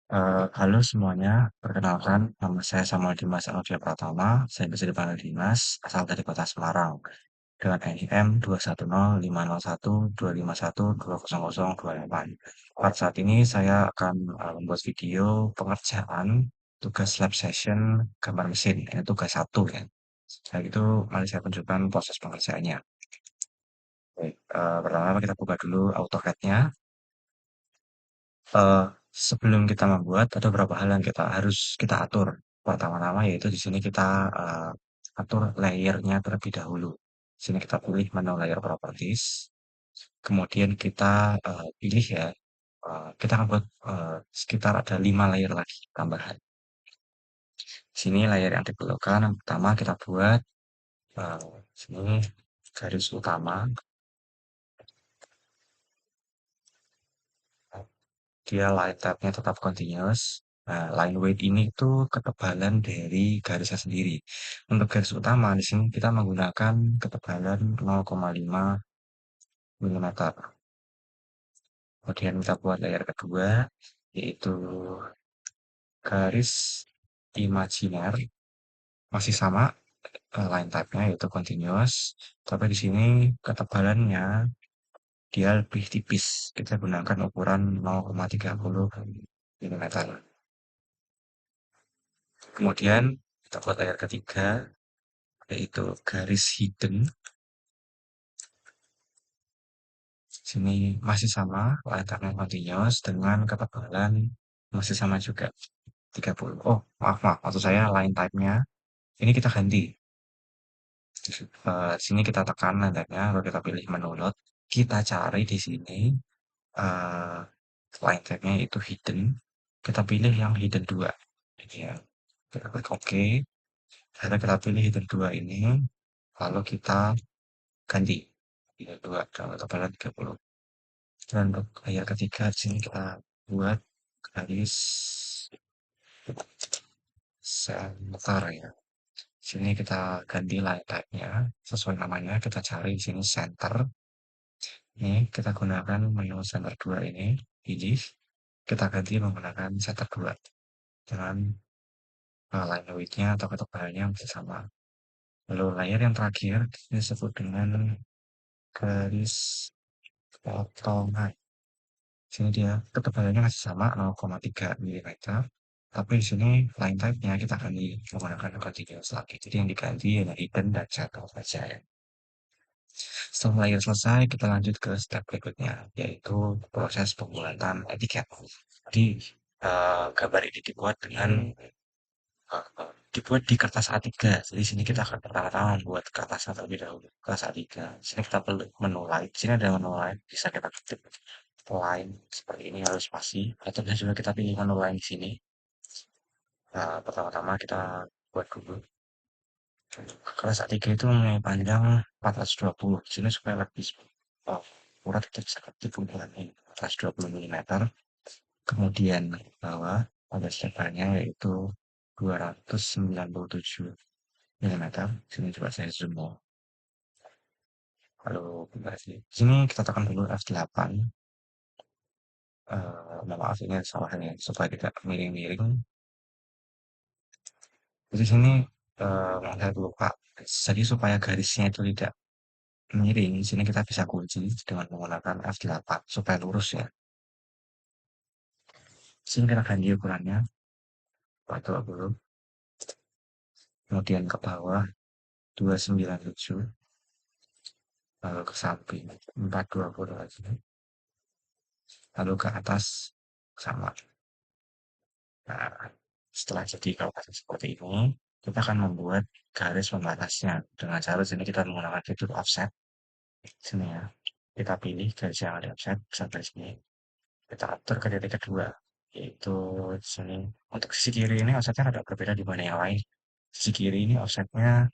Halo semuanya, perkenalkan nama saya Samuel Dimas Anodia Pratama, saya bisa dipanggil Dimas, asal dari kota Semarang, dengan NIM 21051251251200028. Pada saat ini saya akan membuat video pengerjaan tugas lab session gambar mesin, ini tugas satu ya. Setelah itu mari saya tunjukkan proses pengerjaannya. Baik, pertama kita buka dulu AutoCAD-nya. Eee, Sebelum kita membuat, ada beberapa hal yang kita harus kita atur. Pertama-tama yaitu di sini kita, atur layer-nya terlebih dahulu. Di sini kita pilih menu layer properties, kemudian kita, pilih ya, kita akan buat, sekitar ada 5 layer lagi tambahan. Di sini layer yang diperlukan yang pertama kita buat, sini garis utama, dia line type-nya tetap continuous. Nah, line weight ini tuh ketebalan dari garisnya sendiri. Untuk garis utama di sini kita menggunakan ketebalan 0,5 mm. Kemudian kita buat layer kedua, yaitu garis imajiner, masih sama line type-nya yaitu continuous, tapi di sini ketebalannya dia lebih tipis. Kita gunakan ukuran 0,30 mm. Kemudian kita buat layer ketiga, yaitu garis hidden. Sini masih sama, line continuous dengan ketebalan masih sama juga 30. Oh, maaf, maaf. Maksud saya line type-nya ini kita ganti. Sini kita tekan line type-nya, lalu kita pilih menu load. Kita cari di sini eh, line type-nya itu hidden. Kita pilih yang hidden 2. Ini ya. Kita klik OK. Lalu kita pilih hidden 2 ini. Lalu kita ganti. Hidden 2 dengan ketebalan 30. Dan untuk layar ketiga di sini kita buat garis center ya. Sini kita ganti line type-nya sesuai namanya. Kita cari di sini center. Ini kita gunakan menu center 2 ini. Ini kita ganti menggunakan center 2 dengan line width-nya atau ketebalannya masih sama. Lalu layer yang terakhir disebut dengan garis potongan. Sini dia ketebalannya masih sama 0,3 mm. Tapi di sini line type-nya kita ganti menggunakan continuous lagi. Jadi yang diganti adalah hidden dan shadow saja ya. Setelah layer selesai, kita lanjut ke step berikutnya, yaitu proses pembuatan etiket. Jadi gambar ini dibuat dengan dibuat di kertas A3. Jadi sini kita akan pertama-tama membuat kertasnya terlebih dahulu. Kertas A3. Sini kita perlu menu line. Sini ada menu line. Bisa kita ketik line seperti ini harus spasi. Atau bisa juga kita pilih menu line di sini. Pertama-tama kita buat dulu. Kertas A3 itu mempunyai panjang 420. Di sini supaya lebih akurat kita bisa ketik ukurannya 420 mm. Kemudian bawah pada lebarnya yaitu 297 mm. Sini coba saya zoom mau. Lalu di sini kita tekan dulu F8. Maaf ini salahnya supaya tidak miring-miring. Di sini saya lupa. Jadi supaya garisnya itu tidak miring, di sini kita bisa kunci dengan menggunakan F8 supaya lurus ya. Di sini kita ganti ukurannya 420, kemudian ke bawah 297, lalu ke samping 420 lagi, lalu ke atas sama. Nah, setelah jadi kawasan seperti ini, kita akan membuat garis pembatasnya dengan cara sini kita menggunakan fitur offset. Sini ya, kita pilih garis yang ada offset sampai sini. Kita atur ke titik kedua, yaitu di sini. Untuk sisi kiri ini offsetnya agak berbeda dibanding yang lain. Sisi kiri ini offsetnya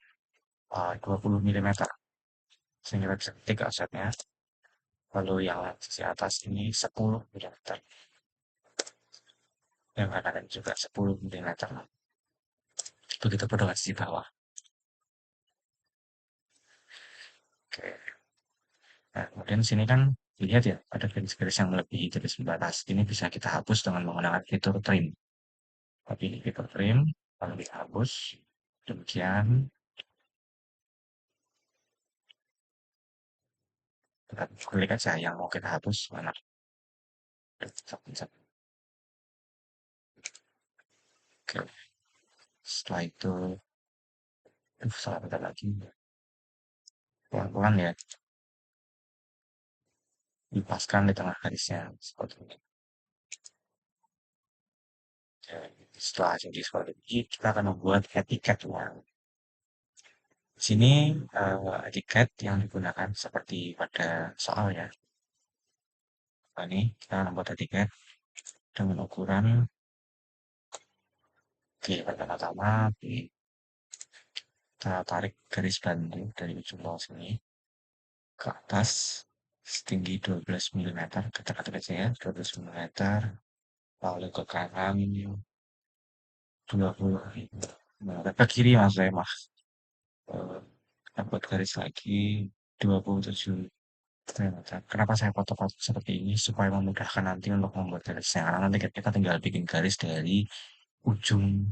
20 mm. Sehingga kita bisa ketik offsetnya. Lalu yang sisi atas ini 10 mm. Yang kanan juga 10 mm. Begitu pun dengan sisi bawah. Oke. Nah, kemudian sini kan Lihat ya, ada garis-garis yang melebihi garis pembatas. Ini bisa kita hapus dengan menggunakan fitur trim. Tapi ini fitur trim, lalu dihapus. Demikian, kita klik aja yang mau kita hapus mana. Pencet. Oke, setelah itu, salah bentar lagi. Pelan-pelan ya, dipaskan di tengah garisnya seperti ini. Setelah jadi seperti ini, kita akan membuat etiket uang. Di sini etiket yang digunakan seperti pada soal ya. Nah, ini kita akan membuat etiket dengan ukuran oke, pertama-tama kita tarik garis bantu dari ujung bawah sini ke atas setinggi 12 mm. Kita ketik aja ya, 12 mm. Lalu ke kanan 20. Nah, ke kiri mas saya mah. Kita buat garis lagi 27 mm. Kenapa saya foto-foto seperti ini? Supaya memudahkan nanti untuk membuat garisnya. Karena nanti kita tinggal bikin garis dari ujung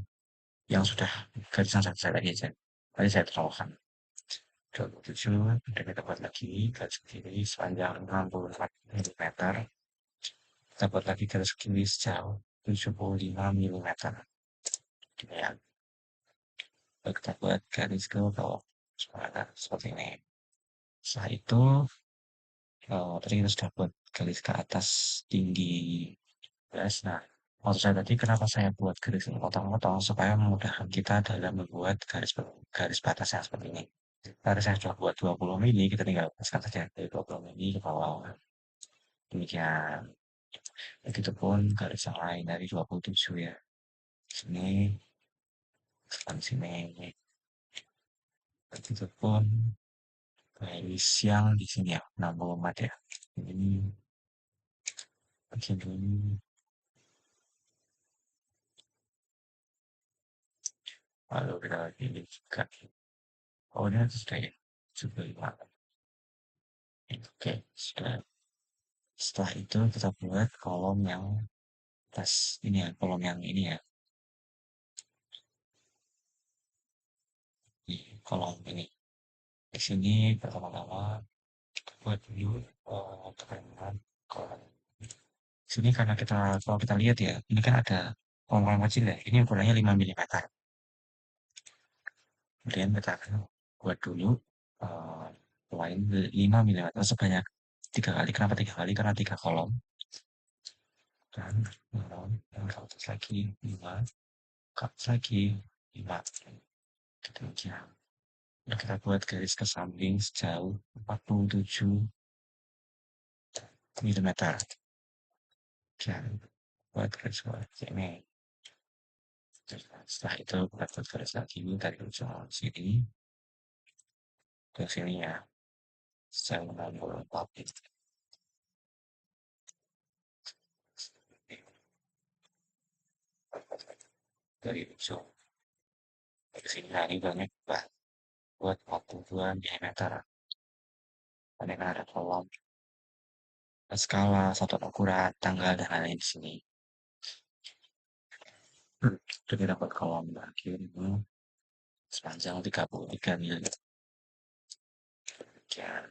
yang sudah garis yang saya tadi aja. Tadi saya terangkan. 27, dan kita buat lagi garis kiri sepanjang 64 mm. Kita buat lagi garis kiri sejauh 75 mm. Ya, kita buat garis ke bawah seperti ini. Setelah itu, tadi kita sudah buat garis ke atas tinggi garis. Nah, maksud saya tadi kenapa saya buat garis potong-potong supaya memudahkan kita dalam membuat garis batas yang seperti ini. Tadi saya sudah buat 20 mili, kita tinggal paskan saja dari 20 mili ke bawah. Demikian. Begitupun garis yang lain dari 27 ya. Sini, sekarang sini. Begitupun garis yang di sini ya, 64 ya. Ini begini. Lalu kita pilih juga. Oh, ini sudah ya. Sudah 5. Oke, sudah. Setelah itu kita buat kolom yang atas ini ya, kolom yang ini ya. Di kolom ini. Di sini pertama-tama buat dulu tekankan kolom. Di sini karena kita kalau kita lihat ya, ini kan ada kolom-kolom kecil ya. Ini ukurannya 5 mm. Kemudian kita akan buat dulu lain 5 mm sebanyak 3 kali. Kenapa 3 kali? Karena 3 kolom. Dan dan ke atas lagi 5, ke atas lagi 5. Demikian. Nah, kita buat garis ke samping sejauh 47 mm. Dan buat garis ke sini. Setelah itu kita buat garis lagi dari ujung sini ke sini ya. Sejauh 64. Dari ujung ke sini. Nah, ini banyak buat 42 mm. Ada kan ada kolom, skala, satuan ukuran, tanggal, dan lain-lain di sini. Itu kita buat kolom akhir ini sepanjang 33 mm. Ya,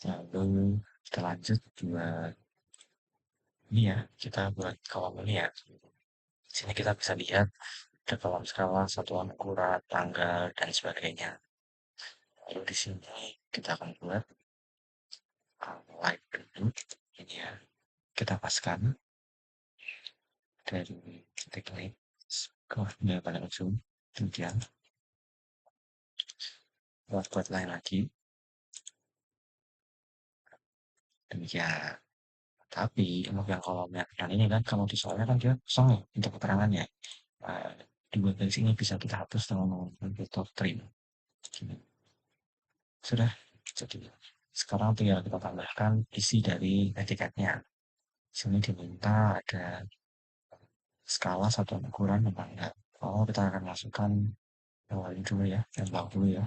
lalu kita lanjut buat ini ya, kita buat kolom ini ya. Di sini kita bisa lihat ada kolom skala, satuan ukuran, tanggal, dan sebagainya. Lalu di sini kita akan buat light dulu. Ini ya, kita paskan dari titik ini ke pada ujung. Kemudian buat lain lagi. Demikian. Tapi untuk yang kolom yang ini kan kalau di soalnya kan dia kosong ya untuk keterangannya. Nah, dua garis ini bisa kita hapus dengan menggunakan fitur trim. Gini. Sudah. Jadi sekarang tinggal kita tambahkan isi dari etiketnya. Sini diminta ada skala satuan ukuran apa enggak. Oh, kita akan masukkan yang lain dulu ya, yang bawah dulu ya.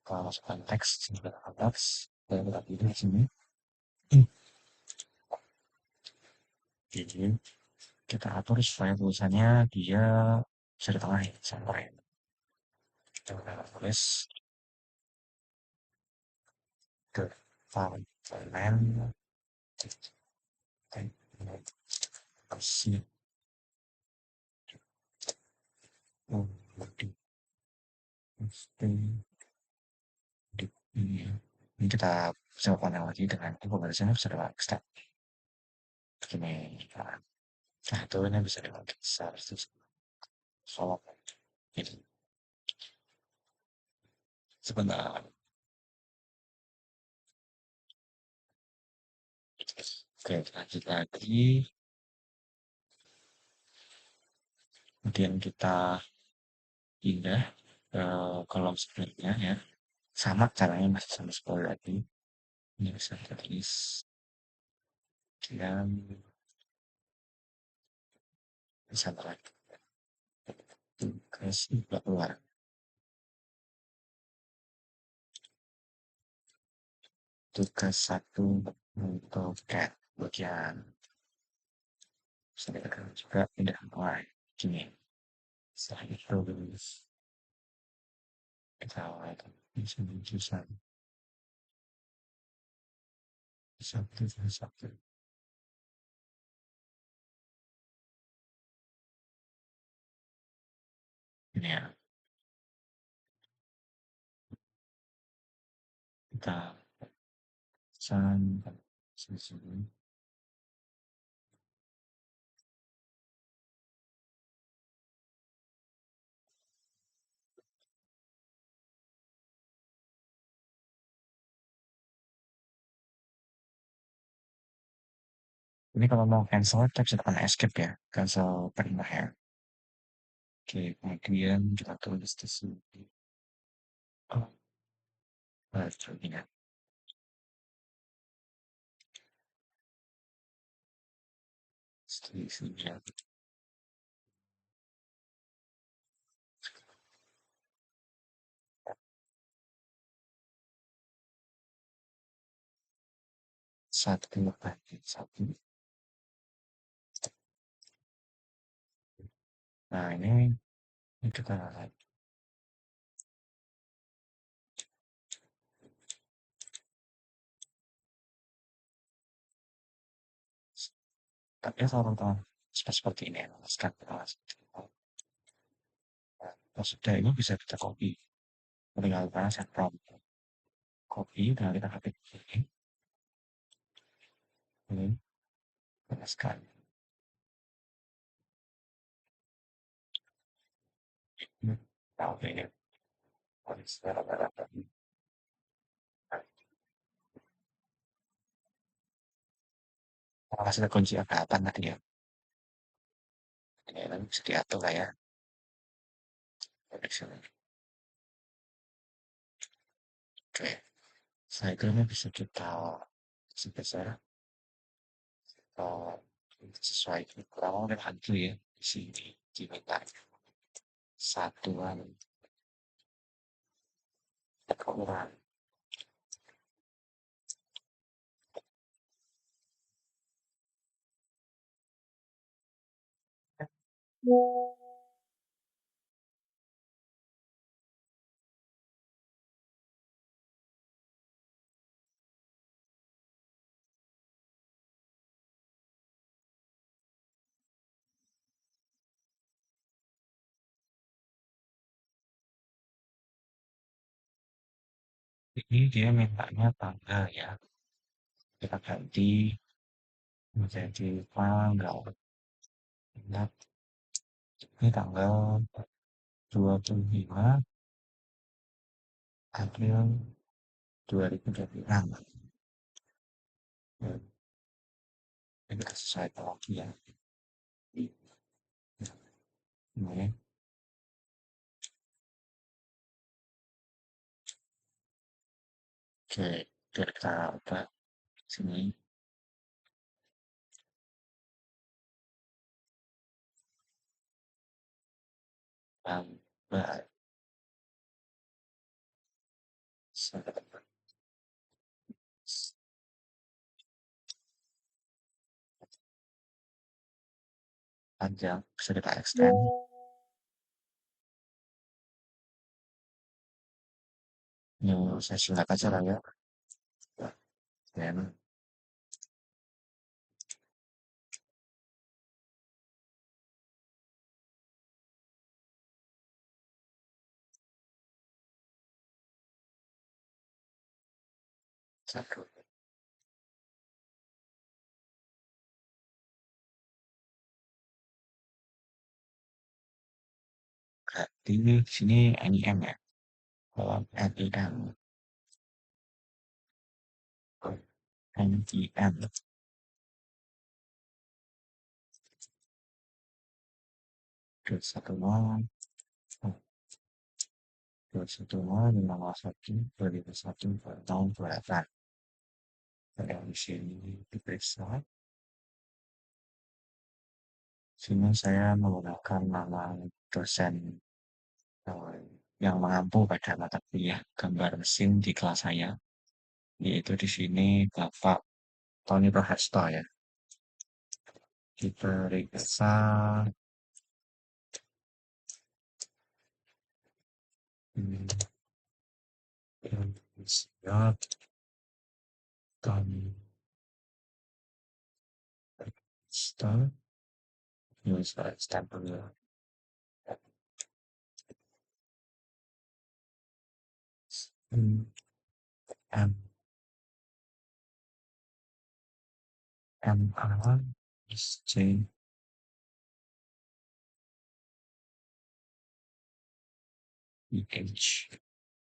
Kita masukkan teks, sini kita teks. Saya tetap di sini. Jadi kita atur supaya tulisannya dia bisa di tengah ya, center ya. Kita udah tulis ke Parlemen Teknologi ini kita coba pandang lagi dengan pembahasannya bisa lewat step begini. Nah, itu ini bisa lewat seharusnya solve ini sebentar. Oke, lanjut lagi. Kemudian kita pindah ke kolom sebenarnya ya. Sama caranya masih sama seperti tadi. Ini bisa tulis dan bisa lagi tugas keluar. Tugas satu untuk cat bagian saya akan juga pindah mulai gini. Setelah itu kita awal bisa jurusan satu satu ini ya kita pesan sini. Ini kalau mau cancel kita bisa tekan escape ya, cancel perintah ya. Oke, kemudian kita tulis di sini. Oh, betul ini ya. Di sini ya. Satu banding satu. Nah ini kita tapi kalau teman seperti ini ya, sekarang sudah ini bisa kita copy. Tinggal karena set prompt copy dan kita ketik ini tegaskan. Nah, oke ini kasih kunci apa tadi ya. Ini nanti bisa diatur lah ya. Oke, saya kira ini bisa kita sebesar uh, sesuai kurang lebih hantu ya di sini diminta satuan ukuran. Ini dia mintanya tanggal ya. Kita ganti menjadi tanggal. Ingat, ini tanggal 25 April 2026. Ini kita sesuaikan lagi ya. Ini, oke, biar kita ubah sini tambah panjang, bisa kita extend. Ini saya singkat aja lah ya. Dan satu. Berarti di sini NIM ya. Kalau NIM, NIM, terus satu nol, dua satu nol, lima nol satu, dua lima satu, dua nol, dua delapan. Dan di sini diperiksa. Sini saya menggunakan nama dosen eh, yang mengampu pada mata kuliah gambar mesin di kelas saya, yaitu di sini Bapak Tony Prahasto ya. Diperiksa hmm, siap Tony Prahasto. Ini saya stempel ya. Hmm, M M A S J E H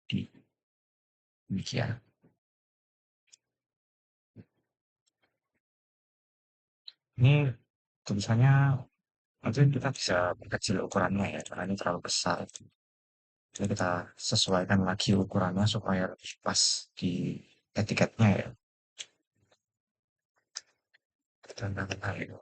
D. Demikian. Ini tulisannya mungkin kita bisa perkecil ukurannya ya, karena ini terlalu besar. Jadi kita sesuaikan lagi ukurannya supaya lebih pas di etiketnya ya. Kita nambah itu.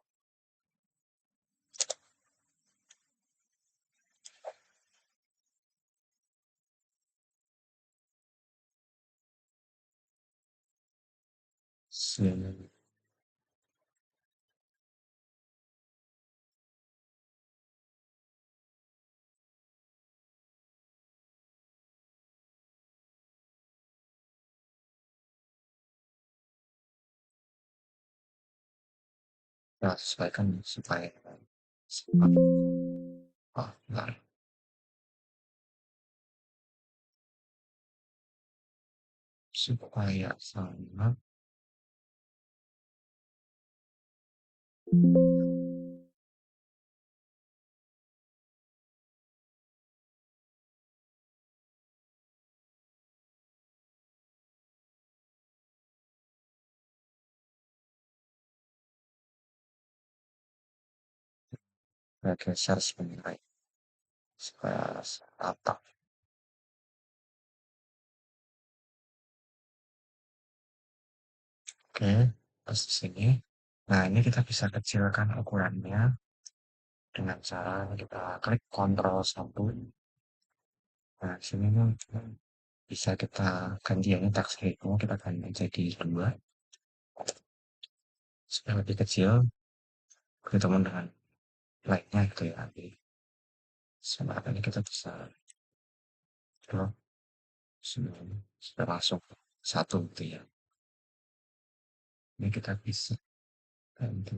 Kita sesuaikan supaya oh, bentar. Supaya sama kita geser sebenarnya supaya rata. Oke, terus di sini. Nah, ini kita bisa kecilkan ukurannya dengan cara kita klik Ctrl 1. Nah, di sini nih, bisa kita ganti ya, ini text hero kita ganti jadi 2 supaya lebih kecil bertemu dengan lainnya gitu ya nanti. Sebenarnya kita bisa drop sudah masuk satu gitu ya. Ini kita bisa bantu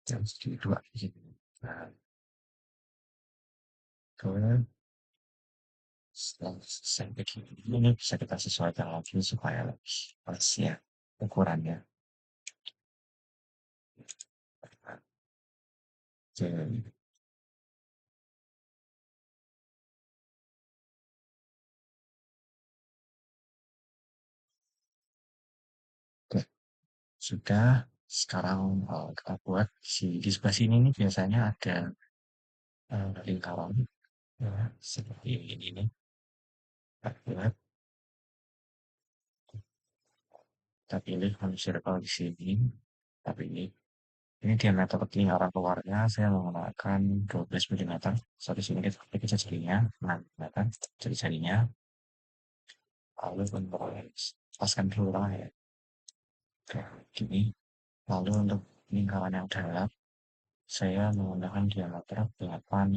yang jadi 2 gitu. Nah, kemudian setelah selesai begini, ini bisa kita sesuaikan lagi supaya lebih pas ya ukurannya. Oke, oke. Sudah, sekarang kita buat di sebelah sini nih biasanya ada lingkaran ya, seperti ini nih. Kita buat, kita pilih circle di sini. Tapi ini diameter lingkaran luarnya saya menggunakan 12 mm. So di sini kita klik aja jadinya 6 mm. Jadi jadinya lalu untuk paskan dulu lah ya. kayak gini. Lalu untuk lingkaran yang dalam, saya menggunakan diameter 8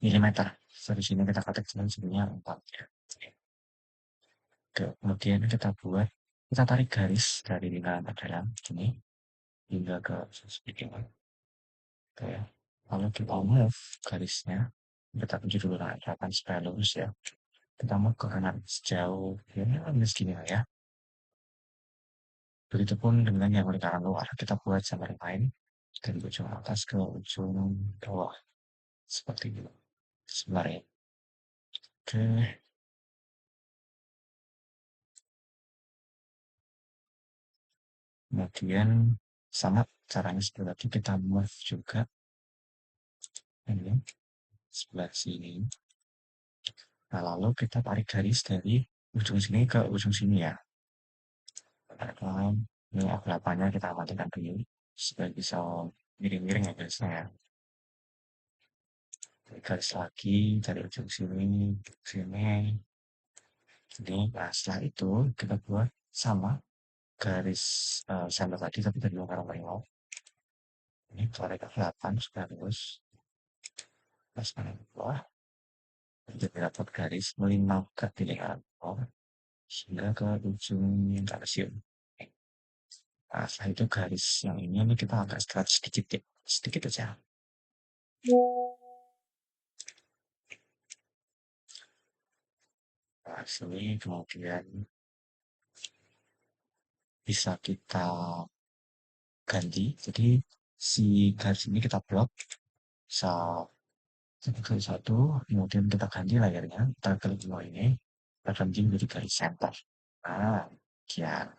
milimeter. Dari sini kita ketik sebenarnya 4 ya. Kemudian kita tarik garis dari lingkaran terdalam ini hingga ke segitiga. Oke. Lalu kita move garisnya, kita tuju dulu arahkan supaya lurus ya. Kita move ke kanan sejauh ya segini lah ya. Begitupun dengan yang lingkaran luar, kita buat sampai lain dari ujung atas ke ujung bawah seperti itu. Sebenarnya. Oke. Kemudian sama caranya seperti itu kita move juga ini sebelah sini. Nah, lalu kita tarik garis dari ujung sini ke ujung sini ya. Ini F8-nya kita matikan dulu supaya bisa miring-miring ya garisnya ya. Garis lagi dari ujung sini ke sini. Ini, nah setelah itu kita buat sama garis sama tadi tapi dari lingkaran bawah. Ini tarik F8 supaya lurus. Pas ke bawah. Jadi dapat garis melingkar di lingkaran bawah hingga ke ujung kalsium. Nah, setelah itu garis yang ini kita agak stretch sedikit ya, sedikit aja. Nah, sini kemudian bisa kita ganti. Jadi si garis ini kita blok bisa satu satu, kemudian kita ganti layarnya, kita klik semua ini, kita ganti menjadi garis center. Nah, ya,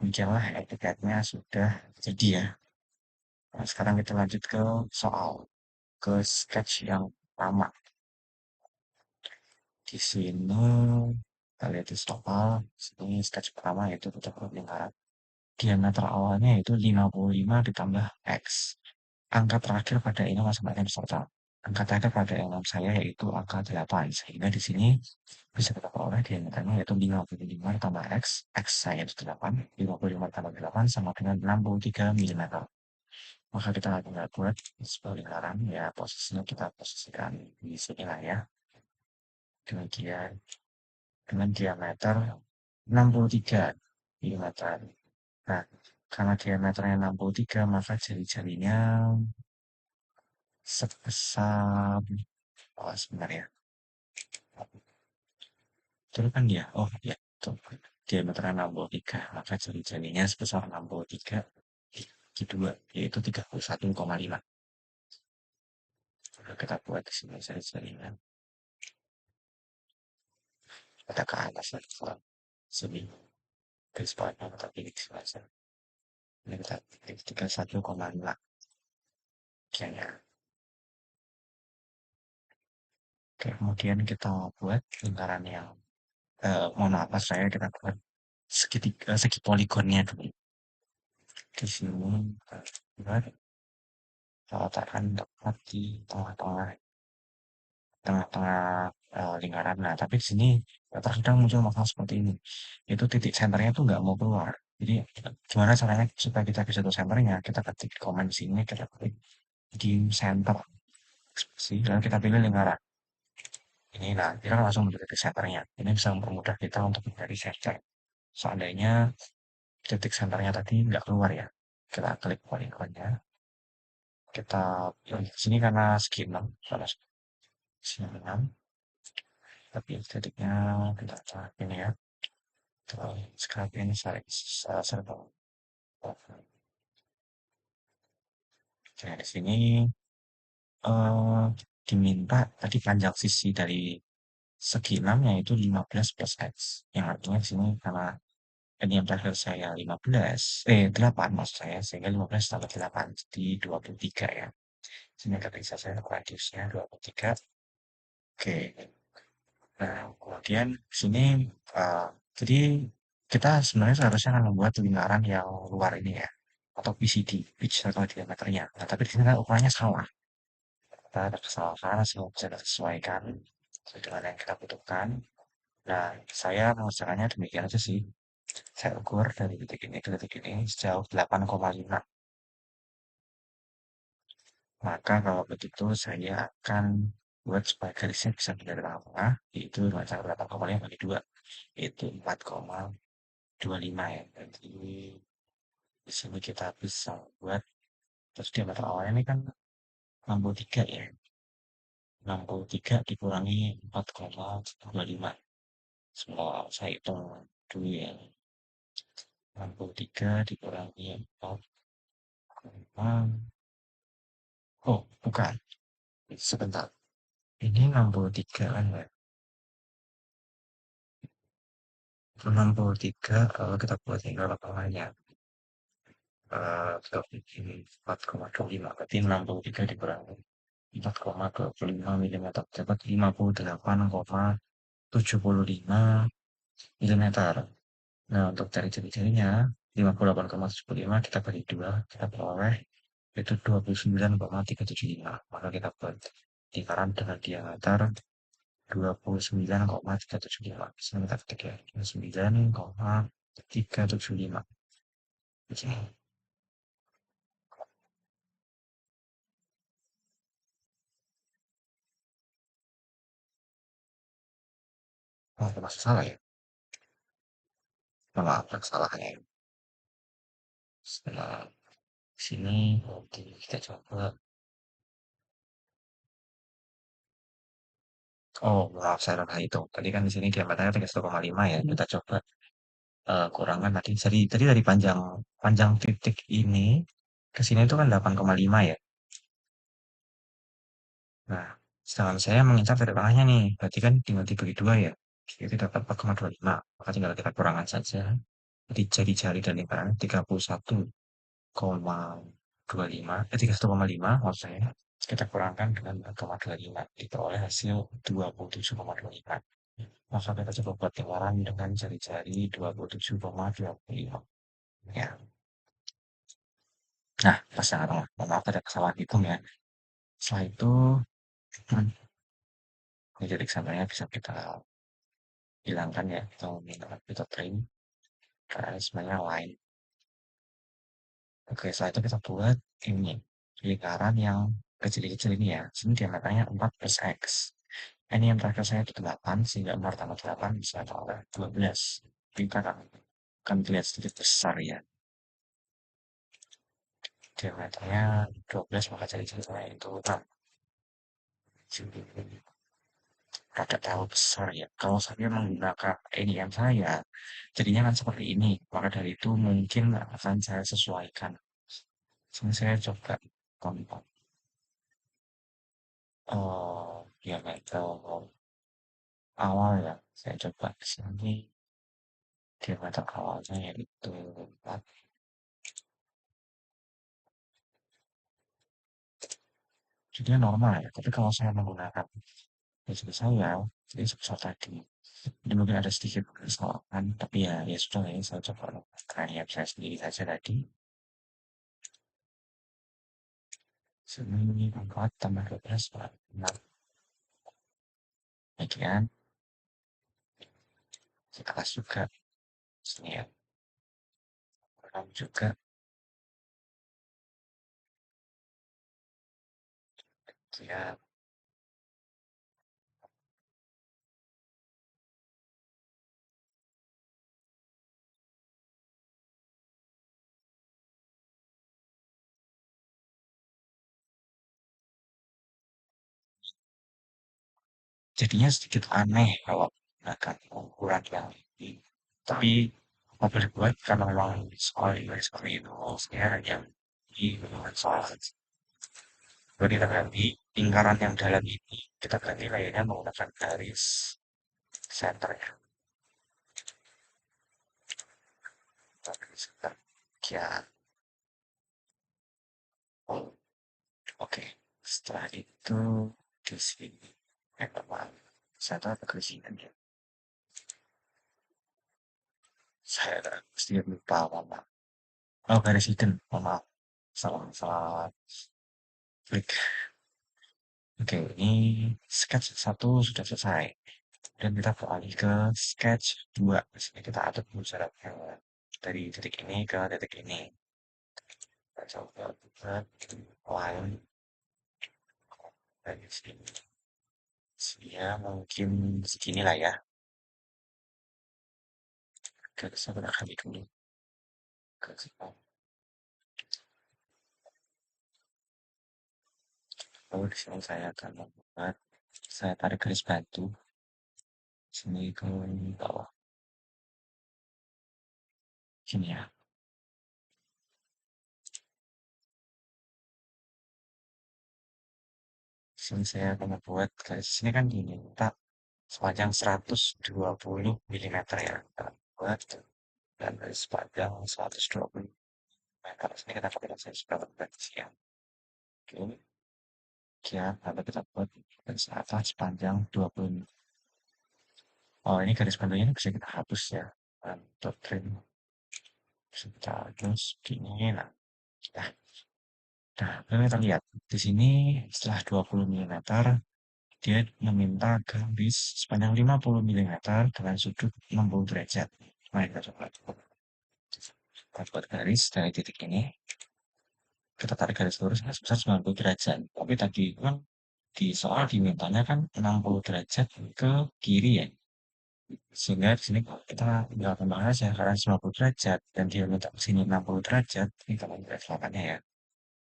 demikianlah etiketnya sudah jadi ya. Nah, sekarang kita lanjut ke soal, ke sketch yang pertama. Di sini kita lihat di soal, sini sketch pertama yaitu kita buat lingkaran. Diameter awalnya itu 55 ditambah X. Angka terakhir pada enam sama N serta angka terakhir pada enam saya yaitu angka 8. Sehingga di sini bisa kita peroleh diameternya yaitu 55 tambah X. X saya itu 8. 55 tambah 8 sama dengan 63 mm. Maka kita tinggal buat sebuah lingkaran ya, posisinya kita posisikan di sini lah ya. Demikian dengan diameter 63 mm. Nah, karena diameternya 63, maka jari-jarinya sebesar, oh sebentar ya, itu kan dia, oh ya, itu diameternya 63, maka jari-jarinya sebesar 63 bagi 2, yaitu 31,5. Kita buat di sini jari-jarinya, kita ke atas lagi, sini, garis bawahnya kita pilih di sini, ini kita pilih 31,5, kayaknya. Oke, kemudian kita buat lingkaran yang mohon maaf Mas, kita buat segi poligonnya dulu. Di sini buat kita letakkan tepat di tengah-tengah tengah-tengah lingkaran. Nah, tapi di sini terkadang muncul masalah seperti ini. Itu titik senternya tuh nggak mau keluar. Jadi gimana caranya supaya kita bisa tahu senternya? Kita ketik komen di sini, kita klik di center, lalu kita pilih lingkaran. Ini nah, kita langsung menjadi titik senternya. Ini bisa mempermudah kita untuk mencari center. Seandainya titik senternya tadi nggak keluar ya, kita klik poligonnya, kita pilih sini karena segi 6, karena segi 6, tapi titiknya kita cari ini ya, scrap ini serta. Nah, di sini eh, diminta tadi panjang sisi dari segi 6 yaitu 15 plus X. Yang artinya di sini karena ini yang terakhir saya 15, 8 maksud saya, sehingga 15 tambah 8 jadi 23 ya. Sini ketika saya radiusnya 23. Oke. Nah, kemudian di sini eh, jadi kita sebenarnya seharusnya akan membuat lingkaran yang luar ini ya, atau PCD, pitch circle diameternya. Nah, tapi di sini kan ukurannya salah. Kita ada kesalahan sehingga bisa disesuaikan sesuai dengan yang kita butuhkan. Nah, saya mengerjakannya demikian aja sih. Saya ukur dari titik ini ke titik ini sejauh 8,5. Maka kalau begitu saya akan buat supaya garisnya bisa benar tengah-tengah, yaitu macam 8,5 bagi 2, yaitu 4,25 ya. Jadi di sini kita bisa buat, terus diameter awalnya ini kan 63 ya. 63 dikurangi 4,25. Semua saya hitung dulu ya. 63 dikurangi 4, oh bukan, sebentar. Ini 63 kan ya. 63 kalau kita buat tinggal lapangannya. Kita bikin 4,25, berarti 63 dikurangi 4,25 milimeter dapat 58,75 milimeter. Nah, untuk cari jari-jarinya 58,75 kita bagi 2, kita peroleh itu 29,375. Maka kita buat lingkaran dengan diameter 29,375. Bisa kita ketik ya, 29,375. Oke. Oh, ada masalah salah ya? Maaf, kesalahannya. Setelah sini, oke, kita coba. Oh, maaf, saya salah hitung. Tadi kan di sini diameternya 1,5 ya. Kita coba kurangkan tadi. Tadi dari panjang panjang titik ini ke sini itu kan 8,5 ya. Nah, sedangkan saya mengincar dari tengahnya nih. Berarti kan tinggal dibagi 2 ya. Itu dapat 4,25. Maka tinggal kita kurangkan saja. Jadi jari-jari dan lingkaran 31,25. 31,5 maksud saya. Kita kurangkan dengan 4,25. Diperoleh hasil 27,25. Maka kita coba buat lingkaran dengan jari-jari 27,25. Ya. Nah, pas yang tengah. Maaf ada kesalahan hitung ya. Setelah itu, ini titik sampainya bisa kita hilangkan ya. Atau menggunakan kita trim. Karena sebenarnya line. Oke, setelah itu kita buat ini. Lingkaran yang kecil-kecil ini ya. Sini diameternya 4 plus X. Ini yang terakhir saya itu 8, sehingga 4 tambah 8 bisa oleh 12. Kita kan terlihat sedikit besar ya. Diameternya 12, maka jari-jarinya itu 6. Jadi, rada terlalu besar ya. Kalau saya menggunakan ADM saya, jadinya kan seperti ini. Maka dari itu mungkin akan saya sesuaikan. Sini saya coba contoh diameter awal ya. Saya coba di sini diameter awalnya yaitu 4. Jadinya normal ya. Tapi kalau saya menggunakan PC saya, jadi sebesar tadi. Jadi mungkin ada sedikit kesalahan, tapi ya sudah ya, saya coba tanya saya sendiri saja tadi. Sini 4 tambah 12 berarti 6. Kemudian kita juga sini ya, 6 juga. Ya, jadinya sedikit aneh kalau menggunakan ukuran yang ini. Tapi apa boleh buat karena memang soal ini seperti itu, saya hanya di soal jadi kita ganti lingkaran yang dalam ini, kita ganti layarnya menggunakan garis center ya. Garis center. Ya, oke. Setelah itu di sini, apa? Center atau garis ini ya? Saya sedikit lupa, mohon maaf. Oh, garis hidden, mohon maaf. Salah, salah klik. Oke, ini sketch 1 sudah selesai. Dan kita beralih ke sketch 2. Di sini kita atur dulu jaraknya dari titik ini ke titik ini. Kita coba buat line dari sini. Ya, mungkin segini lah ya. Garisnya kita kali dulu. Garis lalu di sini saya akan membuat, saya tarik garis batu. Sini ke bawah. Sini ya. Sini saya akan membuat garis sini kan diminta sepanjang 120 mm ya. Kita buat dan garis panjang 120 mm. Sini kita ketik saya sudah berarti ya. Oke. Sekian, lalu kita buat garis atas sepanjang 20 mm. Oh, ini garis panjangnya ini bisa kita hapus ya. Untuk trim. Bisa kita hapus gini. Nah, lalu kita lihat di sini setelah 20 mm dia meminta garis sepanjang 50 mm dengan sudut 60 derajat. Mari kita coba. Kita buat garis dari titik ini. Kita tarik garis lurus sebesar 90 derajat. Tapi tadi kan di soal dimintanya kan 60 derajat ke kiri ya. Sehingga di sini kita tinggal tambah aja karena 90 derajat dan dia minta ke sini 60 derajat. Ini kalau garis lapannya ya.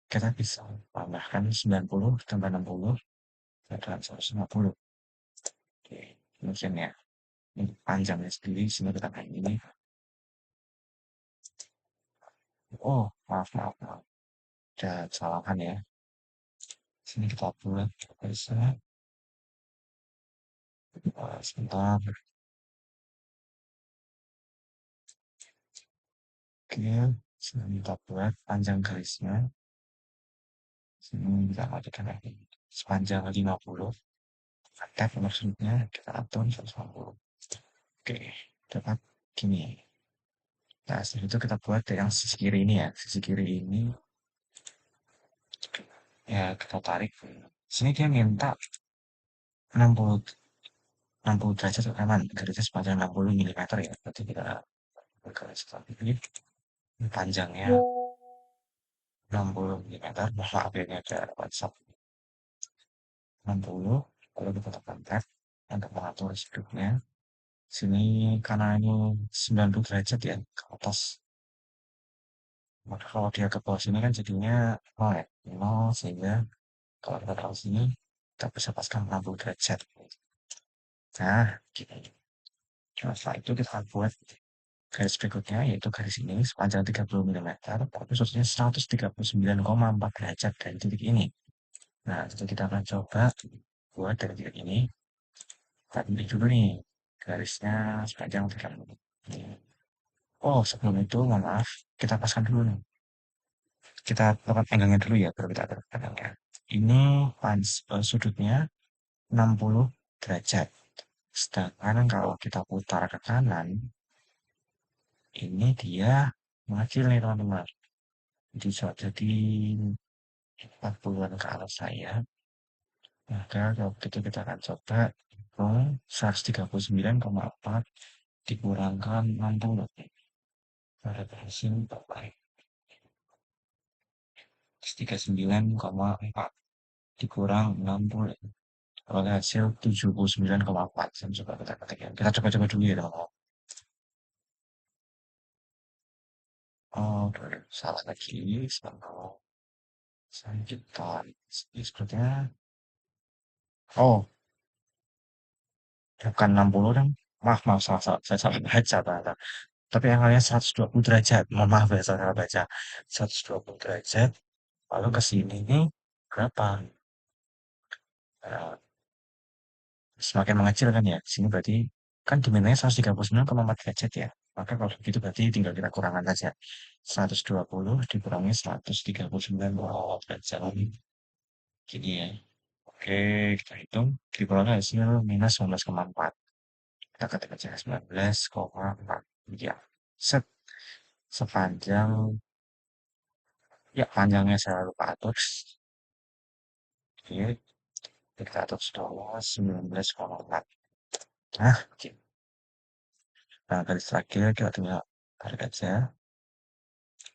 Kita bisa tambahkan 90 tambah 60 adalah 150. Oke, mungkin ya. Untuk panjangnya sendiri, sini kita kayak ini. Oh, maaf, maaf, maaf. Ada kesalahan ya. Sini kita buat garisnya. Sebentar. Oke, sini kita buat panjang garisnya. Sini kita matikan lagi. Sepanjang 50. Tab maksudnya kita atur 150. Oke, dapat gini. Nah, setelah itu kita buat yang sisi kiri ini ya. Sisi kiri ini ya kita tarik. Sini dia minta 60 60 derajat ke kanan, garisnya sepanjang 60 mm ya. Berarti kita garis seperti ini. Panjangnya 60 mm. Maaf ya, ini ada WhatsApp 60. Lalu kita tekan tab untuk mengatur sudutnya. Sini karena ini 90 derajat ya ke atas. Maka kalau dia ke bawah sini kan jadinya 0 ya. 0 sehingga kalau kita taruh sini kita bisa paskan 60 derajat. Nah, gini. Nah, setelah itu kita akan buat garis berikutnya yaitu garis ini sepanjang 30 mm tapi khususnya 139,4 derajat dari titik ini. Nah, jadi kita akan coba buat dari titik ini. Kita pilih dulu nih garisnya sepanjang 30. Oh, sebelum itu, mohon maaf, kita paskan dulu nih. Kita lakukan penggangnya dulu ya, baru kita atur penggangnya. Ini sudutnya 60 derajat. Sedangkan kalau kita putar ke kanan, ini dia mengecil nih teman-teman. Jadi 40-an ke arah saya. Maka kalau begitu kita akan coba hitung 139,4 dikurangkan 60. Pada hasil terbaik 39,4 dikurang 60. Pada hasil 79,4. Saya coba kita ketikkan. Kita coba-coba dulu ya teman-teman. Oh, salah lagi. Salah. Selanjutnya, ini sepertinya. Oh, bukan 60 kan? Maaf, maaf, salah, salah. Saya salah baca ternyata. Tapi angkanya 120 derajat. Mohon maaf ya, saya salah baca. 120 derajat. Lalu ke sini nih berapa? Eh, semakin mengecil kan ya. Sini berarti kan diminanya 139,4 derajat ya. Maka kalau begitu berarti tinggal kita kurangkan saja. 120 dikurangi 139,4 derajat. Gini ya. Oke, kita hitung. Dikurangi hasil minus 19,4. Kita ketik aja 19,4. Ya. Set. Sepanjang, ya panjangnya saya lupa atur. Oke, kita atur sudah 19,4. Nah, oke. Nah, garis terakhir kita tinggal tarik aja.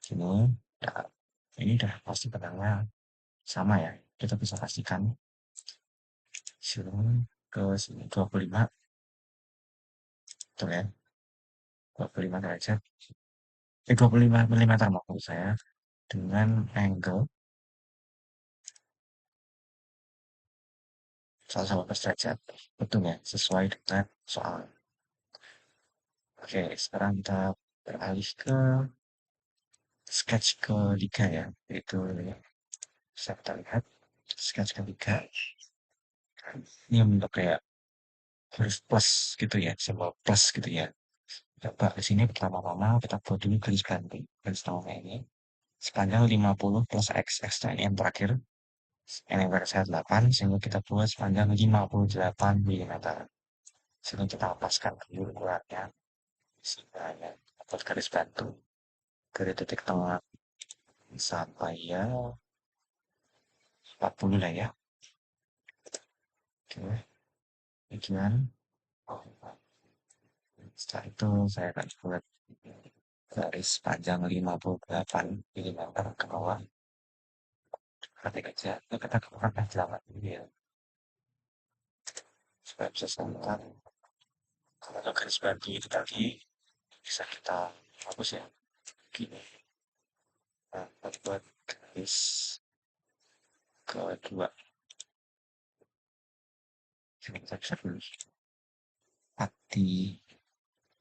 Gini. Nah, ini udah pasti benangnya sama ya. Kita bisa pastikan sini ke sini 25, betul ya? 25 derajat. 25 milimeter maksud saya dengan angle 180 derajat. Betul ya? Sesuai dengan soal. Oke, sekarang kita beralih ke sketch ketiga ya, yaitu bisa kita lihat sketch ketiga. Ini bentuk kayak huruf plus gitu ya, simbol plus gitu ya. Coba di sini pertama-tama kita buat dulu garis ganti, garis tengahnya ini sepanjang 50 plus x, x-nya ini yang terakhir, ini yang saya 8, sehingga kita buat sepanjang 58 mm. Sini kita lepaskan dulu ukurannya, sehingga ya, buat garis bantu dari titik tengah sampai ya 40 lah ya. Oke, demikian. Setelah itu saya akan buat garis panjang 58 mm ke bawah. Ketik aja, kita keluarkan 8 dulu ya, supaya bisa sebentar. Kalau garis bantu itu tadi bisa kita hapus ya, gini. Nah, kita buat garis kedua. Ini kita bisa dulu di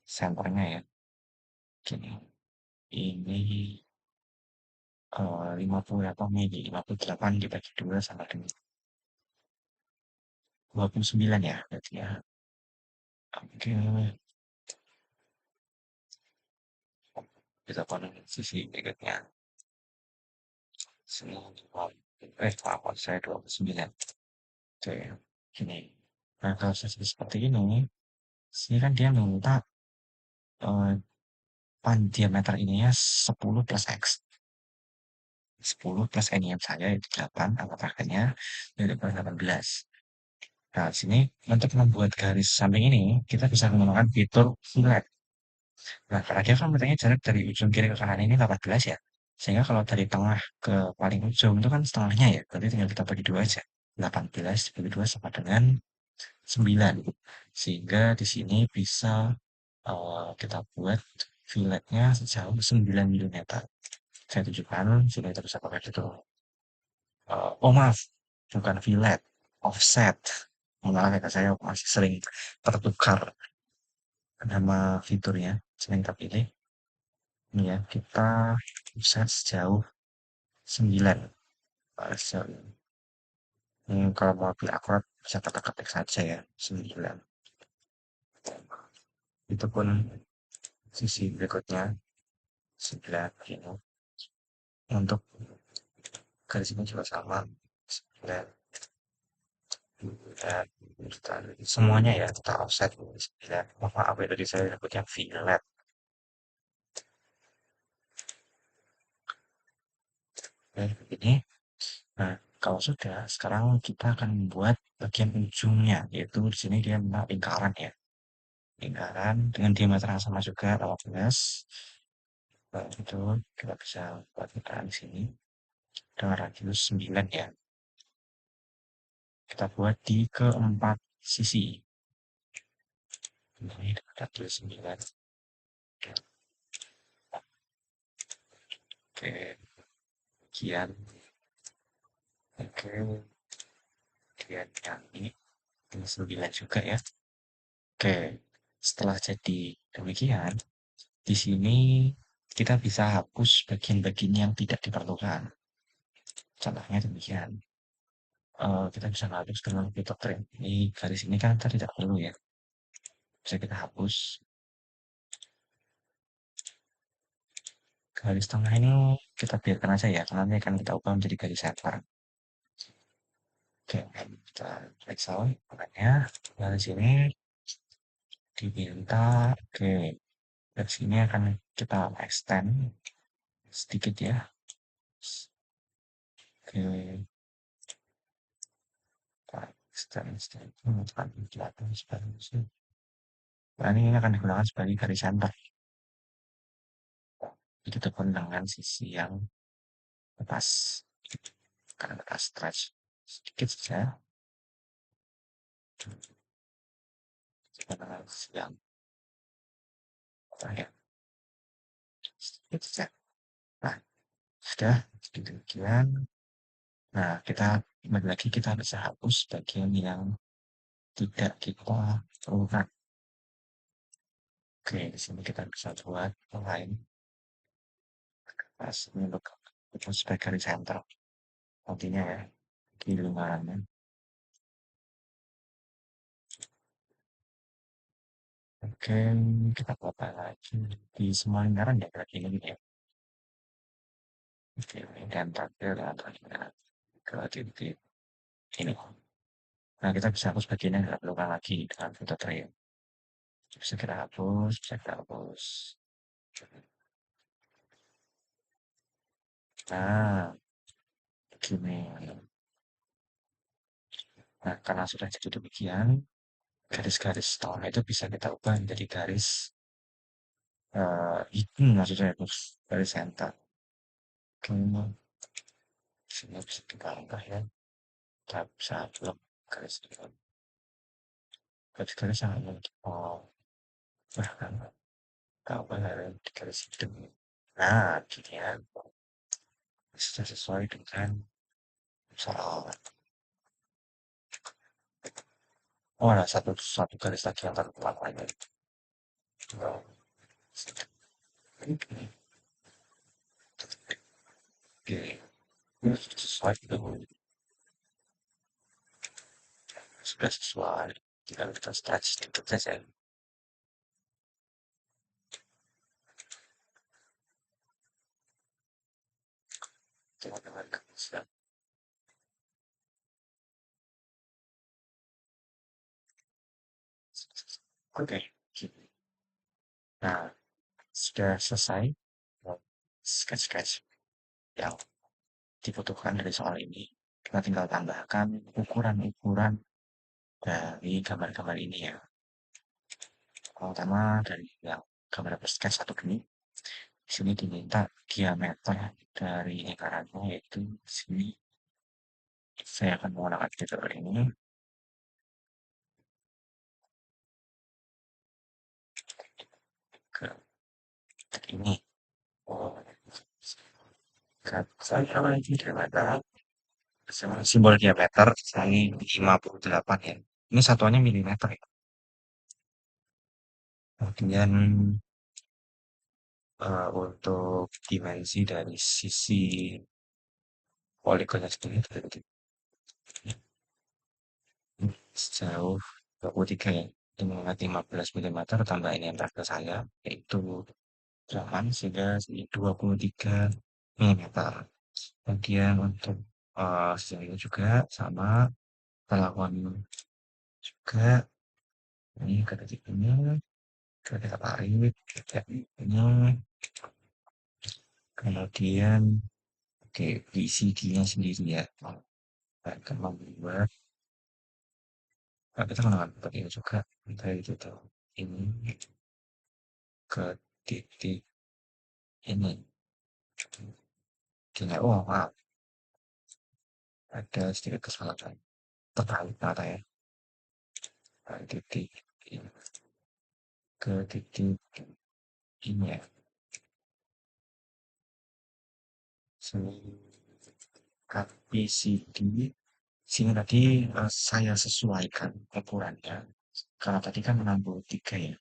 senternya ya, gini. Ini 58 mili, 58 dibagi 2 sama dengan 29 ya, berarti ya. Oke, kita pada sisi berikutnya. Sini, maaf, saya 29. Oke, gini. Nah, kalau sisi seperti ini, sini kan dia minta eh, diameter ininya 10 plus X. 10 plus N yang saya itu 8, angka terakhirnya jadi 18. Nah, di sini untuk membuat garis samping ini, kita bisa menggunakan fitur fillet. Nah, karena dia kan metodenya jarak dari ujung kiri ke kanan ini 18 ya. Sehingga kalau dari tengah ke paling ujung itu kan setengahnya ya. Berarti tinggal kita bagi dua aja. 18 dibagi 2 sama dengan 9. Sehingga di sini bisa kita buat filletnya sejauh 9 mm. Saya tunjukkan, sini kita bisa pakai itu. Oh maaf, bukan fillet, offset. Maaf ya, saya masih sering tertukar nama fiturnya. Sering kita pilih. Ini ya, kita offset sejauh 9. Sejauh, kalau mau lebih akurat, bisa kita ketik saja ya, 9. Itu pun sisi berikutnya, 9 ini. Untuk garis ini juga sama, 9. Dan semuanya ya, kita offset 9. Maaf ya, tadi saya sebutnya fillet. Ini. Nah, kalau sudah, sekarang kita akan membuat bagian ujungnya, yaitu di sini dia minta lingkaran ya. Lingkaran dengan diameter yang sama juga 18. Nah, itu kita bisa buat lingkaran di sini dengan radius 9 ya. Kita buat di keempat sisi. Ini dengan radius 9. Oke, sekian. Oke, kemudian yang ini 9 juga ya. Oke, setelah jadi demikian, di sini kita bisa hapus bagian-bagian yang tidak diperlukan. Contohnya demikian. Kita bisa hapus dengan fitur trim. Ini garis ini kan kita tidak perlu ya. Bisa kita hapus. Garis tengah ini kita biarkan aja ya, karena nanti akan kita ubah menjadi garis center. Oke, kita klik sound. Makanya dari sini diminta, oke, dari sini akan kita extend sedikit ya. Oke, kita extend sedikit. Tekan di atas, Nah, ini akan digunakan sebagai garis center. Begitu pun dengan sisi yang lepas. Karena kita stretch sedikit saja. Dengan sisi yang terakhir. Sedikit saja. Nah, sudah demikian. Nah, kita kembali lagi kita bisa hapus bagian yang tidak kita perlukan. Oke, di sini kita bisa buat line pas ini untuk sebagai garis center nantinya ya di lingkarannya. Oke, kita buat lagi di semua lingkaran ya berarti ini ya. Oke, dan terakhir adalah ke titik ini. Nah, kita bisa hapus bagian yang tidak perlukan lagi dengan foto trail. Bisa kita hapus, bisa kita hapus. Nah, begini. Nah, karena sudah jadi demikian, garis-garis tengah itu bisa kita ubah menjadi garis hidden maksud saya, Bos, garis center. Oke, sini bisa kita ubah ya. Kita bisa blok garis itu. Garis-garis yang ingin kita bahkan kita ubah dari garis hidden. Nah, gini ya, sudah sesuai dengan soal. Oh, ada satu garis lagi yang terlepas lagi. Oke, sesuai dengan sudah sesuai. Tinggal kita stretch sedikit saja. Teman-teman bisa. Oke, gini. Nah, sudah selesai sketch-sketch yang dibutuhkan dari soal ini. Kita tinggal tambahkan ukuran-ukuran dari gambar-gambar ini ya. Pertama dari yang gambar sketch satu ini, di sini diminta diameter dari lingkarannya yaitu di sini saya akan menggunakan fitur ini ke ini. Saya lagi diameter simbol diameter kali 58 ya. Ini satuannya milimeter ya. Kemudian untuk dimensi dari sisi poligonnya sendiri itu sejauh 23 ya. Dengan 15 milimeter tambah ini yang terakhir saya yaitu 8 sehingga 23 milimeter. Kemudian untuk sejauh ini juga sama kita lakukan juga ini ke titik ini kita tarik ke ini kemudian oke BCD-nya sendiri ya akan membuat kita menggunakan seperti ini juga dari titik ini ke titik ini tinggal oh maaf ada sedikit kesalahan terbalik kata ya dari titik ini ke titik ini ya BCD sini tadi saya sesuaikan ukurannya karena tadi kan 63 ya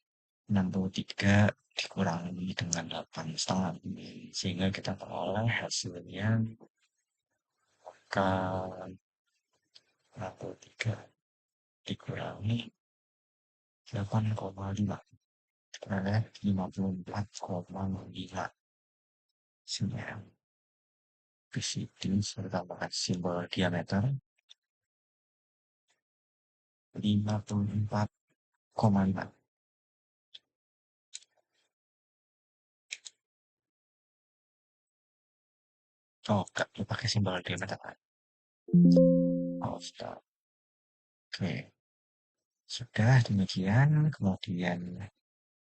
63 dikurangi dengan 8,5 sehingga kita peroleh hasilnya kan 63 dikurangi 8,5 peroleh 54,5 sehingga PCD serta tambahkan simbol diameter 54,5. Oh enggak pakai simbol diameter kan oh stop oke Sudah demikian, kemudian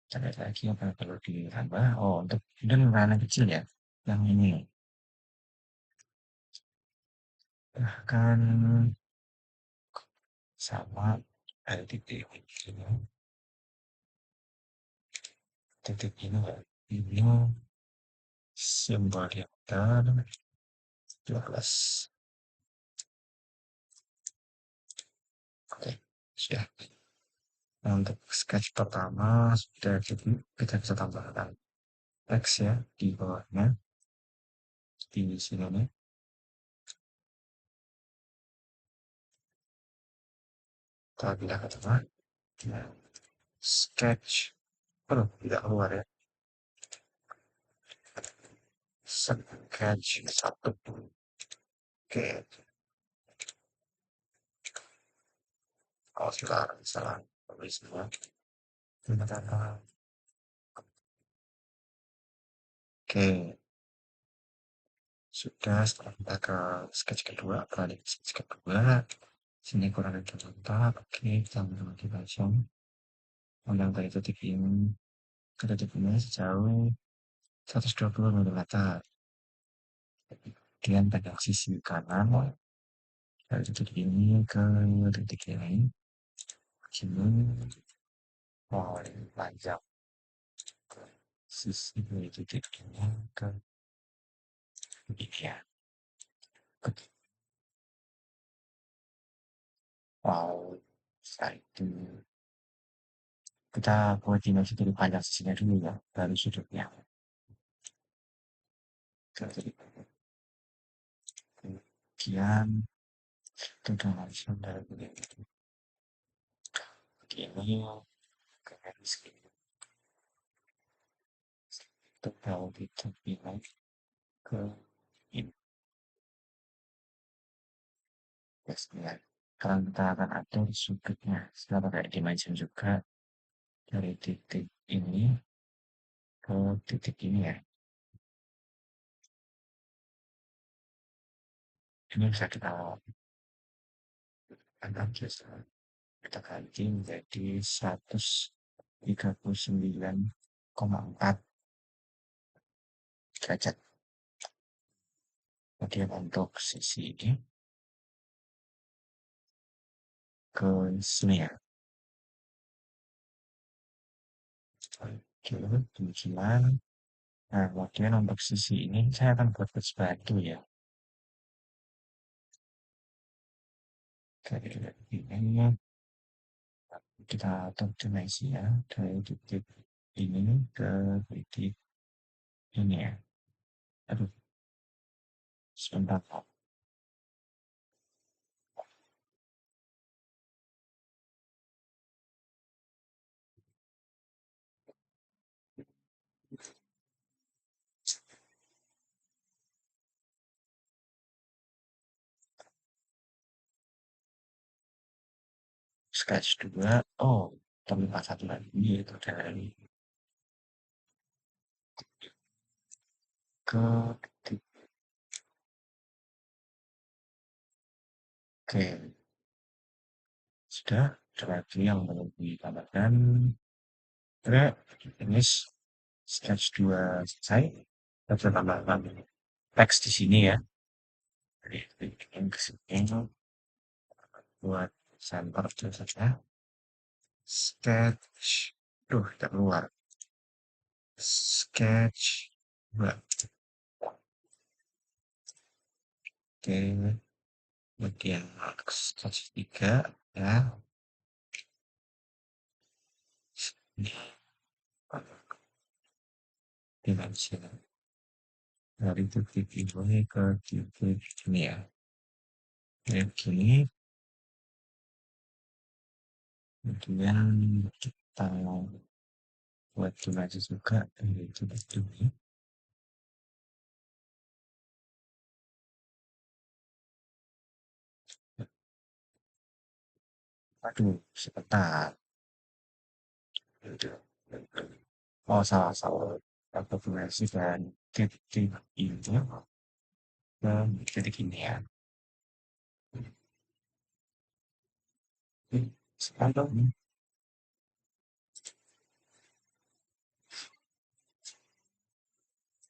kita lihat lagi apa yang perlu ditambah. Oh, untuk dan warna kecil ya, yang ini. Bahkan sama ada titik ini, ini simbol yang 12. Oke, sudah. Nah, untuk sketch pertama sudah jadi, kita bisa tambahkan teks ya di bawahnya, di sini nih. Kita pindah ke tengah. Nah, sketch. Aduh, tidak keluar ya. Sketch satu. Oke, kalau sekarang salah tulisnya. Oke, sudah. Setelah kita ke sketch kedua, beralih ke sketch kedua. Sini kurang ada contoh. Oke, kita lagi langsung. Undang dari titik ini ke titik ini sejauh 120 mm. Kemudian pegang sisi kanan dari titik ini ke titik ini. Sini mulai panjang ke sisi dari titik ini ke ini ya. Wow, setelah itu kita buat dimensi dari panjang sisinya dulu ya, dari sudutnya. Kemudian kita langsung dari begini ke garis ini. Tebal gitu pindah ke ini. Bismillah. Sekarang kita akan atur sudutnya. Kita pakai dimension juga dari titik ini ke titik ini ya. Ini bisa kita analisa. Kita ganti menjadi 139,4 derajat. Kemudian untuk sisi ini ke sini ya. Oke, demikian. Nah, kemudian untuk sisi ini saya akan buat batu ya. Oke, ini kita atur dimensi ya dari titik ini ke titik ini ya. Aduh, sebentar. Sketch 2. Oh, terlupa satu lagi itu dari ke titik. Oke, sudah. Ada lagi yang perlu ditambahkan. Oke, ini sketch 2 selesai. Kita bisa tambahkan teks di sini ya. Jadi, bikin ke sini buat center saja. Sketch. Duh, tidak keluar. Sketch 2. Oke, kemudian sketch 3 ya. Ini dimensi dari titik ini ke titik ini ya. Kayak gini. Kemudian kita buat dimensi juga dari titik ini. Aduh, sebentar. Oh, salah. Atau dimensi dan titik ini ke titik ini ya. Sekarang,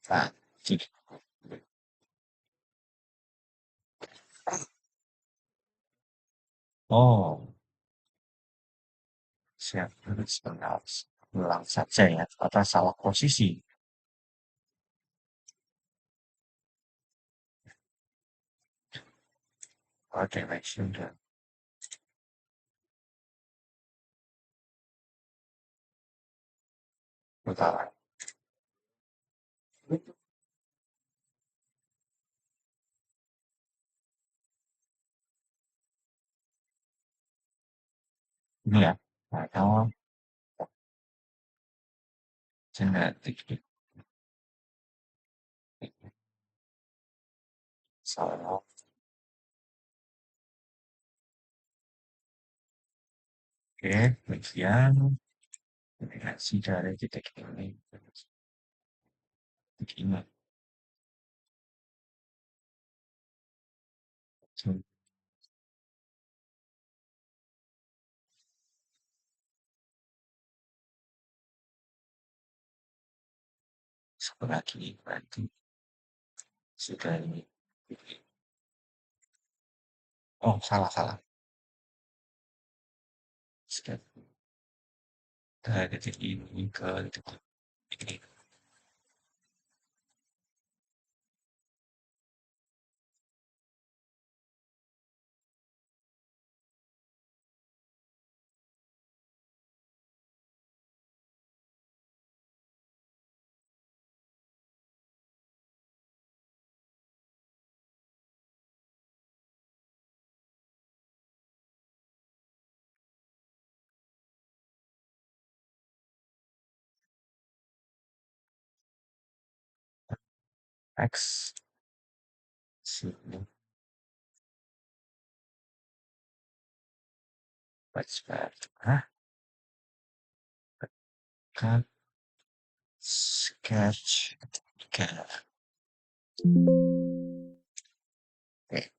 nah, jadi, oh, siap, sebentar, ulang saja ya, atau salah posisi. Oke, baik, sudah. Bentar. Ini ya, atau genetik, salah, oke, bagian, kombinasi dari titik ini, titik ini, satu lagi, berarti sudah ini. Oh, salah, salah. Sudah dari titik ini ke titik ini. X, sini, baca, ah, kan, sketch, tiga. Oke,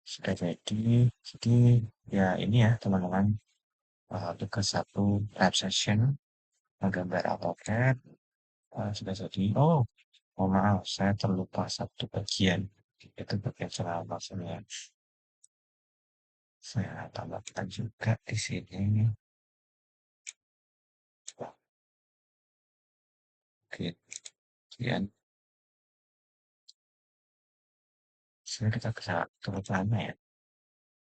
sudah jadi. Jadi, ya ini ya, teman-teman. Tugas satu lab session, menggambar AutoCAD, sudah jadi. Oh, mohon maaf, saya terlupa satu bagian. Itu bagian soal maksudnya. Saya tambahkan juga di sini. Oke, kemudian sebenarnya kita bisa turut lama ya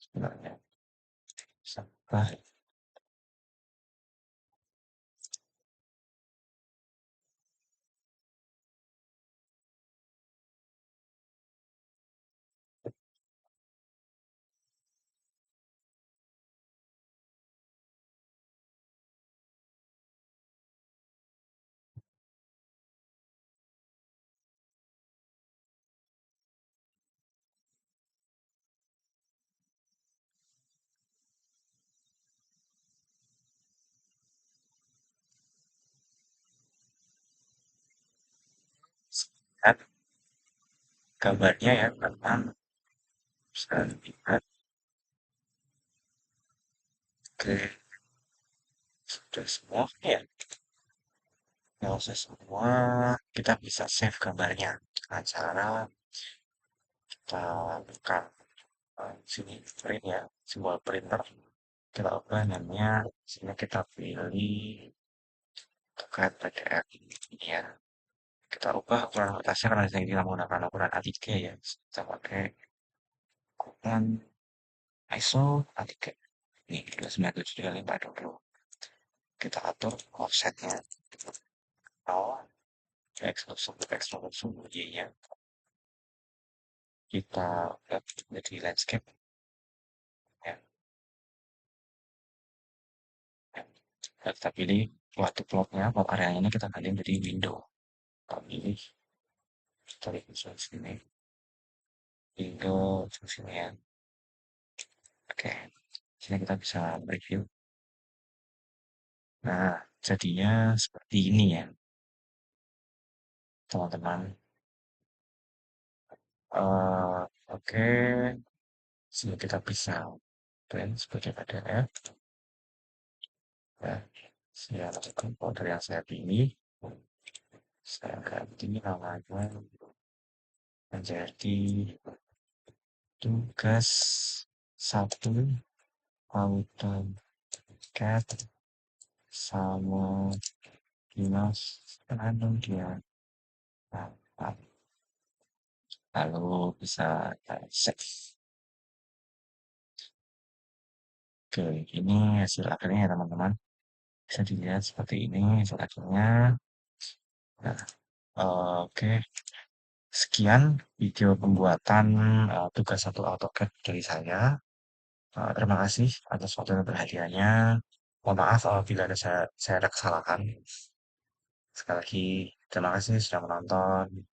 sebenarnya. Sampai lihat gambarnya ya, memang bisa dilihat ke sudah semua ya. Kalau sudah semua, kita bisa save gambarnya dengan cara kita buka sini print ya, sebuah printer. Kita ubah namanya, sini kita pilih tekan PDF ini ya. Kita ubah ukuran kertasnya karena saya kita menggunakan ukuran A3 ya. Kita pakai ukuran ISO A3. Ini 29725 kita atur offsetnya. Nol, x y-nya. Kita lihat jadi landscape ya. Dan kita pilih waktu plotnya, plot areanya ini kita ganti menjadi window. Kita pilih, kita lihat sini, window sini ya. Oke, sini kita bisa review. Nah, jadinya seperti ini ya, teman-teman. Oke, sini kita bisa print sebagai PDF. Ya, saya masukkan folder yang saya pilih. Saya ganti namanya menjadi tugas satu AutoCAD sama dinas anu dia. Nah, lalu bisa save. Oke, ini hasil akhirnya ya teman-teman. Bisa dilihat seperti ini hasil akhirnya. Nah, oke. Sekian video pembuatan tugas satu AutoCAD dari saya. Terima kasih atas waktu dan perhatiannya. Mohon maaf apabila saya ada kesalahan. Sekali lagi, terima kasih sudah menonton.